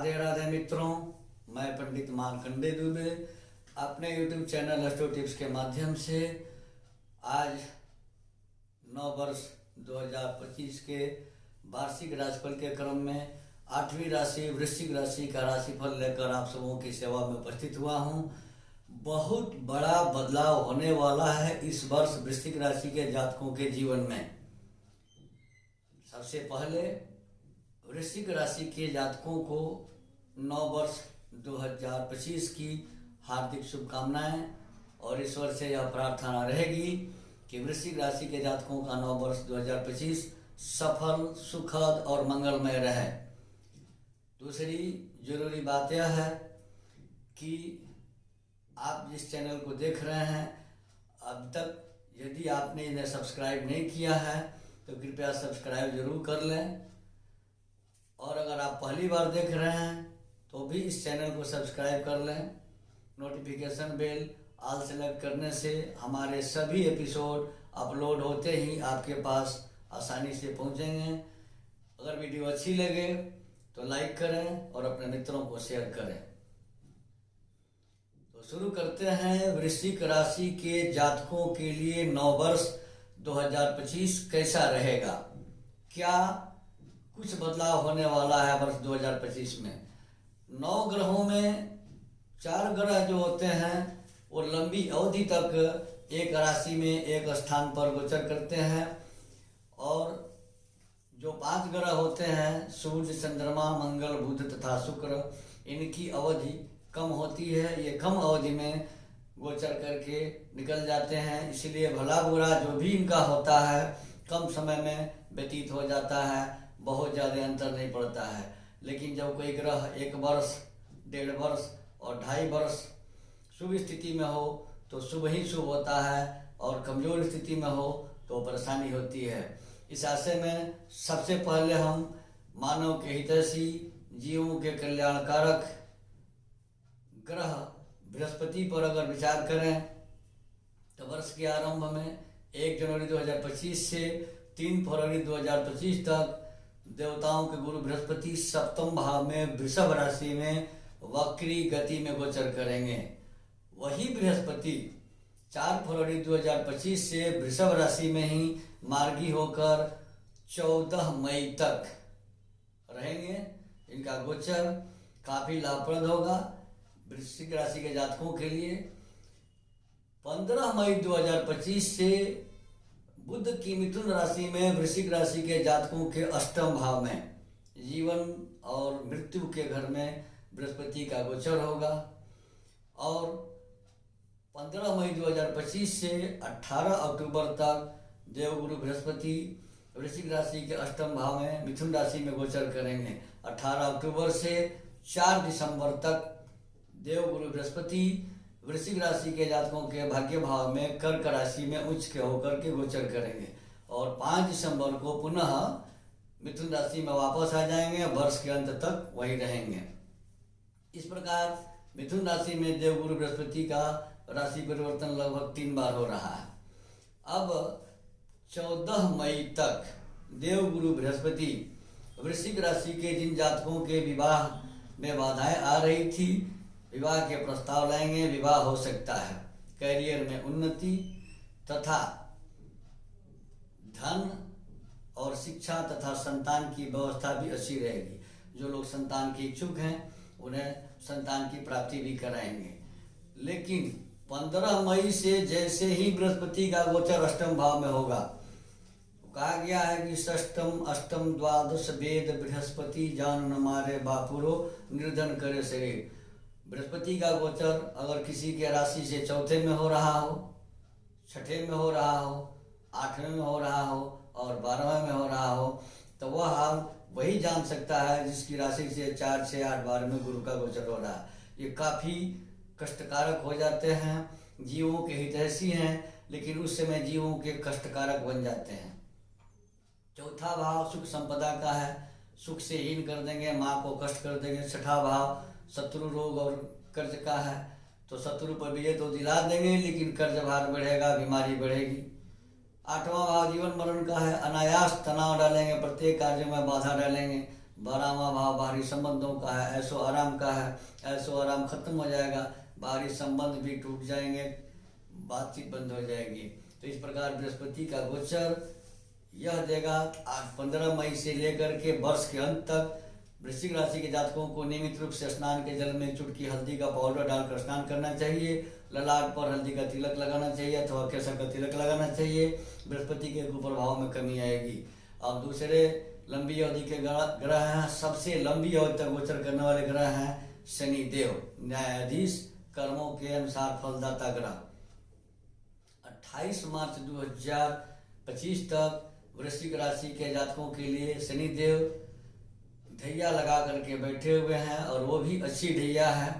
राधे राधे मित्रों, मैं पंडित मार्कंडे दुबे अपने YouTube चैनल एस्ट्रो टिप्स के माध्यम से आज 9 वर्ष 2025 के वार्षिक राशिफल के क्रम में 8वीं राशि वृश्चिक राशि का राशिफल लेकर आप सबों की सेवा में उपस्थित हुआ हूँ। बहुत बड़ा बदलाव होने वाला है इस वर्ष वृश्चिक राशि के जातकों के जीवन में। सबसे पहले वृश्चिक राशि के जातकों को 9 वर्ष 2025 की हार्दिक शुभकामनाएं और ईश्वर से यह प्रार्थना रहेगी कि वृश्चिक राशि के जातकों का 9 वर्ष 2025 सफल, सुखद और मंगलमय रहे। दूसरी जरूरी बात यह है कि आप जिस चैनल को देख रहे हैं, अब तक यदि आपने इन्हें सब्सक्राइब नहीं किया है तो कृपया सब्सक्राइब जरूर कर लें, और अगर आप पहली बार देख रहे हैं तो भी इस चैनल को सब्सक्राइब कर लें। नोटिफिकेशन बेल ऑल सेलेक्ट करने से हमारे सभी एपिसोड अपलोड होते ही आपके पास आसानी से पहुंचेंगे। अगर वीडियो अच्छी लगे तो लाइक करें और अपने मित्रों को शेयर करें। तो शुरू करते हैं वृश्चिक राशि के जातकों के लिए 9 वर्ष 2025 कैसा रहेगा। क्या कुछ बदलाव होने वाला है वर्ष 2025 में। 9 ग्रहों में 4 ग्रह जो होते हैं वो लंबी अवधि तक एक राशि में एक स्थान पर गोचर करते हैं, और जो 5 ग्रह होते हैं सूर्य, चंद्रमा, मंगल, बुध तथा शुक्र, इनकी अवधि कम होती है। ये कम अवधि में गोचर करके निकल जाते हैं, इसलिए भला बुरा जो भी इनका होता है कम समय में व्यतीत हो जाता है, बहुत ज़्यादा अंतर नहीं पड़ता है। लेकिन जब कोई ग्रह 1 वर्ष, 1.5 वर्ष और 2.5 वर्ष शुभ स्थिति में हो तो शुभ ही शुभ होता है, और कमजोर स्थिति में हो तो परेशानी होती है। इस आशय में सबसे पहले हम मानव के हितैषी, जीवों के कल्याणकारक ग्रह बृहस्पति पर अगर विचार करें तो वर्ष के आरंभ में 1 जनवरी 2025 से 3 फरवरी 2025 तक देवताओं के गुरु बृहस्पति सप्तम भाव में वृषभ राशि में वक्री गति में गोचर करेंगे। वही बृहस्पति 4 फरवरी 2025 से वृषभ राशि में ही मार्गी होकर 14 मई तक रहेंगे। इनका गोचर काफी लाभप्रद होगा वृश्चिक राशि के जातकों के लिए। 15 मई 2025 से बुध की मिथुन राशि में वृश्चिक राशि के जातकों के अष्टम भाव में जीवन और मृत्यु के घर में बृहस्पति का गोचर होगा, और 15 मई 2025 से 18 अक्टूबर तक देवगुरु बृहस्पति वृश्चिक राशि के अष्टम भाव में मिथुन राशि में गोचर करेंगे। 18 अक्टूबर से 4 दिसंबर तक देवगुरु बृहस्पति वृश्चिक राशि के जातकों के भाग्य भाव में कर्क राशि में उच्च के होकर के गोचर करेंगे, और 5 दिसंबर को पुनः मिथुन राशि में वापस आ जाएंगे, वर्ष के अंत तक वहीं रहेंगे। इस प्रकार मिथुन राशि में देवगुरु बृहस्पति का राशि परिवर्तन लगभग 3 बार हो रहा है। अब 14 मई तक देवगुरु बृहस्पति वृश्चिक राशि के जिन जातकों के विवाह में बाधाएं आ रही थी, विवाह के प्रस्ताव लाएंगे, विवाह हो सकता है। कैरियर में उन्नति तथा धन और शिक्षा तथा संतान की व्यवस्था भी अच्छी रहेगी। जो लोग संतान के इच्छुक हैं उन्हें संतान की प्राप्ति भी कराएंगे। लेकिन 15 मई से जैसे ही बृहस्पति का गोचर अष्टम भाव में होगा, कहा गया है कि षष्टम अष्टम द्वादश वेद बृहस्पति जान न मारे बापुरो निर्धन करे शरीर। बृहस्पति का गोचर अगर किसी के राशि से चौथे में हो रहा हो, छठे में हो रहा हो, 8वें में हो रहा हो और 12वें में हो रहा हो, तो वह हाल वही जान सकता है जिसकी राशि से 4, 6, 8, 12 में गुरु का गोचर हो रहा है। ये काफ़ी कष्टकारक हो जाते हैं। जीवों के हितैषी हैं लेकिन उस समय जीवों के कष्टकारक बन जाते हैं। चौथा भाव सुख संपदा का है, सुख से हीन कर देंगे, माँ को कष्ट कर देंगे। छठा भाव शत्रु रोग और कर्ज का है, तो शत्रु पर विजय तो दिला देंगे लेकिन कर्ज भार बढ़ेगा, बीमारी बढ़ेगी। 8वां भाव जीवन मरण का है, अनायास तनाव डालेंगे, प्रत्येक कार्य में बाधा डालेंगे, 12वां भाव बाहरी संबंधों का है, ऐशो आराम का है। ऐशो आराम खत्म हो जाएगा, बाहरी संबंध भी टूट जाएंगे, बातचीत बंद हो जाएगी। तो इस प्रकार बृहस्पति का गोचर यह देगा। आज 15 मई से लेकर के वर्ष के अंत तक वृश्चिक राशि के जातकों को नियमित रूप से स्नान के जल में एक चुटकी हल्दी का पाउडर डालकर स्नान करना चाहिए। ललाट पर हल्दी का तिलक लगाना चाहिए अथवा केसर का तिलक लगाना चाहिए। बृहस्पति के कुप्रभाव में कमी आएगी। अब दूसरे लंबी अवधि के ग्रह हैं। सबसे लंबी अवधि तक गोचर करने वाले ग्रह हैं शनि देव, न्यायाधीश, कर्मों के अनुसार फलदाता ग्रह। 28 मार्च 2025 तक वृश्चिक राशि के जातकों के लिए शनि देव ढैया लगा करके बैठे हुए हैं, और वो भी अच्छी ढैया है,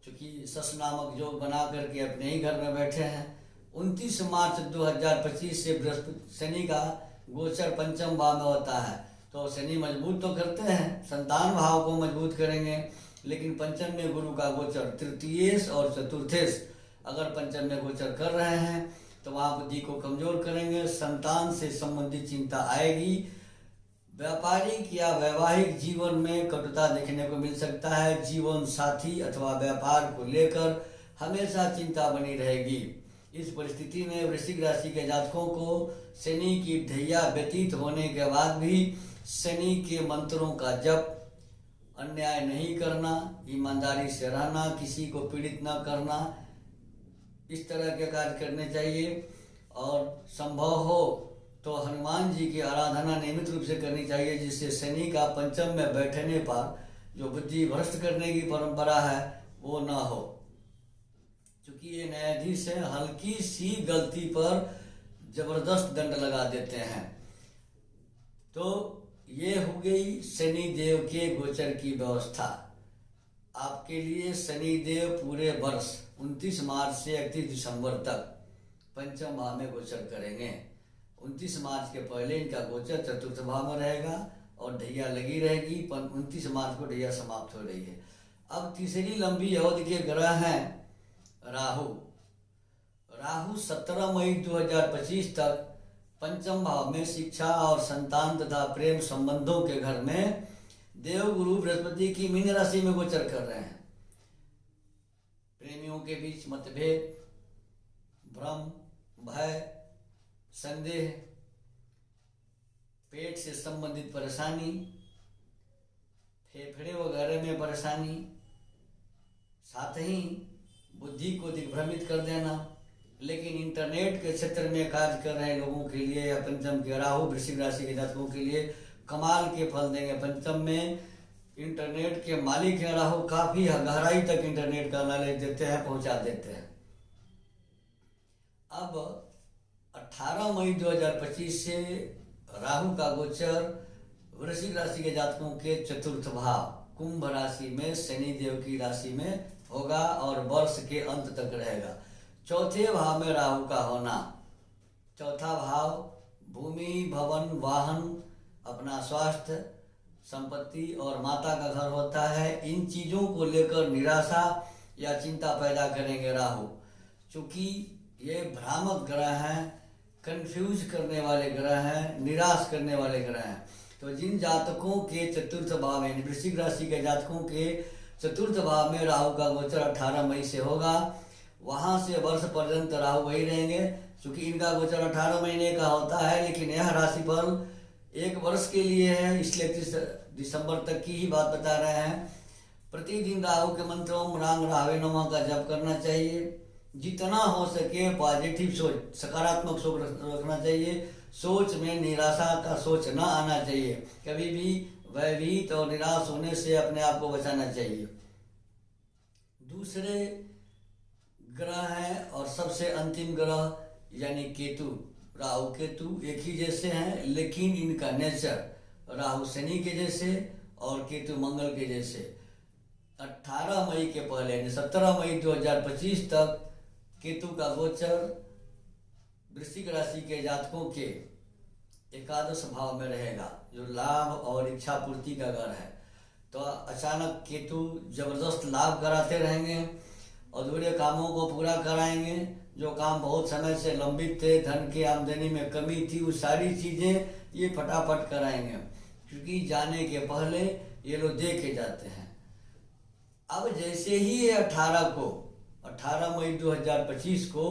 क्योंकि सस नामक योग बना करके अपने ही घर में बैठे हैं। 29 मार्च 2025 से बृहस्पति शनि का गोचर पंचम भाव में होता है। तो शनि मजबूत तो करते हैं, संतान भाव को मजबूत करेंगे, लेकिन पंचम में गुरु का गोचर तृतीयेश और चतुर्थेश अगर पंचम में गोचर कर रहे हैं तो वहाँ बुद्धि को कमजोर करेंगे, संतान से संबंधित चिंता आएगी। व्यापारिक या वैवाहिक जीवन में कटुता देखने को मिल सकता है। जीवन साथी अथवा व्यापार को लेकर हमेशा चिंता बनी रहेगी। इस परिस्थिति में वृश्चिक राशि के जातकों को शनि की ढैया व्यतीत होने के बाद भी शनि के मंत्रों का जप, अन्याय नहीं करना, ईमानदारी से रहना, किसी को पीड़ित न करना, इस तरह के कार्य करने चाहिए। और संभव हो तो हनुमान जी की आराधना नियमित रूप से करनी चाहिए, जिससे शनि का पंचम में बैठने पर जो बुद्धि भ्रष्ट करने की परंपरा है वो न हो। क्योंकि ये न्यायाधीश है, हल्की सी गलती पर जबरदस्त दंड लगा देते हैं। तो ये हो गई शनि देव के गोचर की व्यवस्था। आपके लिए शनि देव पूरे वर्ष 29 मार्च से 31 दिसंबर तक पंचम भाव में गोचर करेंगे। 29 मार्च के पहले इनका गोचर चतुर्थ भाव में रहेगा और ढैया लगी रहेगी। 29 मार्च को ढैया समाप्त हो रही है। अब तीसरी लंबी अवधि के ग्रह हैं राहु। राहु 17 मई 2025 तक पंचम भाव में शिक्षा और संतान तथा प्रेम संबंधों के घर में देवगुरु बृहस्पति की मीन राशि में गोचर कर रहे हैं। प्रेमियों के बीच मतभेद, भ्रम, भय, संदेह, पेट से संबंधित परेशानी, फेफड़े वगैरह में परेशानी, साथ ही बुद्धि को दिग्भ्रमित कर देना। लेकिन इंटरनेट के क्षेत्र में कार्य कर रहे लोगों के लिए या पंचम के राहु वृश्चिक राशि के जातकों के लिए कमाल के फल देंगे। पंचम में इंटरनेट के मालिक हैं राहु, काफी गहराई तक इंटरनेट का नॉलेज देते हैं, पहुंचा देते हैं। अब 18 मई 2025 से राहु का गोचर वृश्चिक राशि के जातकों के चतुर्थ भाव कुंभ राशि में शनि देव की राशि में होगा और वर्ष के अंत तक रहेगा। चौथे भाव में राहु का होना, चौथा भाव भूमि, भवन, वाहन, अपना स्वास्थ्य, संपत्ति और माता का घर होता है। इन चीजों को लेकर निराशा या चिंता पैदा करेंगे राहु। चूंकि ये भ्रामक ग्रह हैं, कंफ्यूज करने वाले ग्रह हैं, निराश करने वाले ग्रह हैं। तो जिन जातकों के चतुर्थ भाव में, वृश्चिक राशि के जातकों के चतुर्थ भाव में राहु का गोचर 18 मई से होगा, वहां से वर्ष पर्यंत राहु वही रहेंगे। क्योंकि इनका गोचर 18 महीने का होता है, लेकिन यह राशिफल 1 वर्ष के लिए है, इसलिए 31 दिसंबर तक की ही बात बता रहे हैं। प्रतिदिन राहु के मंत्र ओम रांग राहवे नमः का जप करना चाहिए। जितना हो सके पॉजिटिव सोच, सकारात्मक सोच रखना चाहिए। सोच में निराशा का सोच न आना चाहिए। कभी भी भयभीत और निराश होने से अपने आप को बचाना चाहिए। दूसरे ग्रह हैं और सबसे अंतिम ग्रह यानी केतु। राहु केतु एक ही जैसे हैं, लेकिन इनका नेचर राहु शनि के जैसे और केतु मंगल के जैसे। 18 मई के पहले यानी 17 मई 2025 तक केतु का गोचर वृश्चिक राशि के जातकों के एकादश भाव में रहेगा, जो लाभ और इच्छा पूर्ति का घर है। तो अचानक केतु जबरदस्त लाभ कराते रहेंगे, अधूरे कामों को पूरा कराएंगे। जो काम बहुत समय से लंबित थे, धन की आमदनी में कमी थी, वो सारी चीजें ये फटाफट कराएंगे। क्योंकि जाने के पहले ये लोग दे के जाते हैं। अब जैसे ही ये 18 मई 2025 को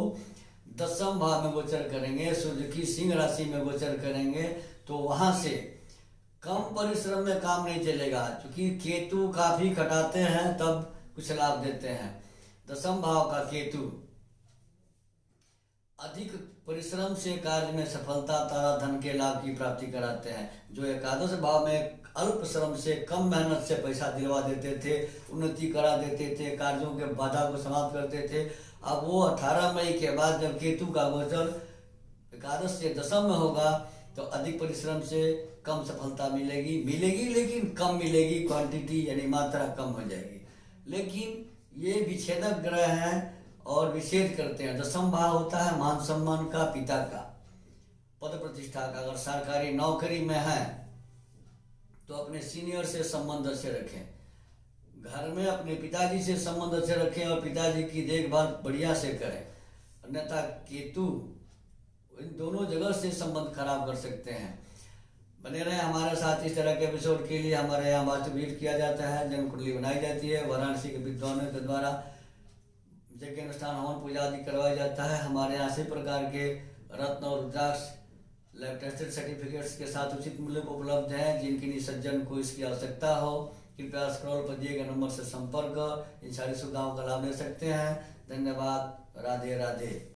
10वें भाव में गोचर करेंगे, सूर्य की सिंह राशि में गोचर करेंगे, तो वहां से कम परिश्रम में काम नहीं चलेगा, क्योंकि केतु काफी खटाते हैं तब कुछ लाभ देते हैं। 10वें भाव का केतु अधिक परिश्रम से कार्य में सफलता तथा धन के लाभ की प्राप्ति कराते हैं। जो एकादश भाव में अल्प श्रम से कम मेहनत से पैसा दिलवा देते थे, उन्नति करा देते थे, कार्यों के बाधा को समाप्त करते थे, अब वो 18 मई के बाद जब केतु का गोचर एकादश से 10वें में होगा तो अधिक परिश्रम से कम सफलता मिलेगी लेकिन कम मिलेगी, क्वांटिटी यानी मात्रा कम हो जाएगी। लेकिन ये विच्छेदक ग्रह हैं और विच्छेद करते हैं। 10वां भाव होता है मान सम्मान का, पिता का, पद प्रतिष्ठा का। अगर सरकारी नौकरी में है तो अपने सीनियर से संबंध अच्छे रखें, घर में अपने पिताजी से संबंध अच्छे रखें और पिताजी की देखभाल बढ़िया से करें, अन्यथा केतु इन दोनों जगह से संबंध खराब कर सकते हैं। बने रहे हमारे साथ। इस तरह के एपिसोड के लिए हमारे यहाँ वास्तुविद किया जाता है, जन्म कुंडली बनाई जाती है, वाराणसी के विद्वानों के द्वारा यज्ञ अनुष्ठान हवन पूजा आदि करवाया जाता है। हमारे यहाँ सभी प्रकार के रत्न और रुद्राक्ष लैब टेस्टेड सर्टिफिकेट्स के साथ उचित मूल्य पर उपलब्ध हैं। जिनकी निसज्जन को इसकी आवश्यकता हो, कृपया स्क्रॉल पर दिए गए नंबर से संपर्क इन सारी सुविधाओं का लाभ ले सकते हैं। धन्यवाद। राधे राधे।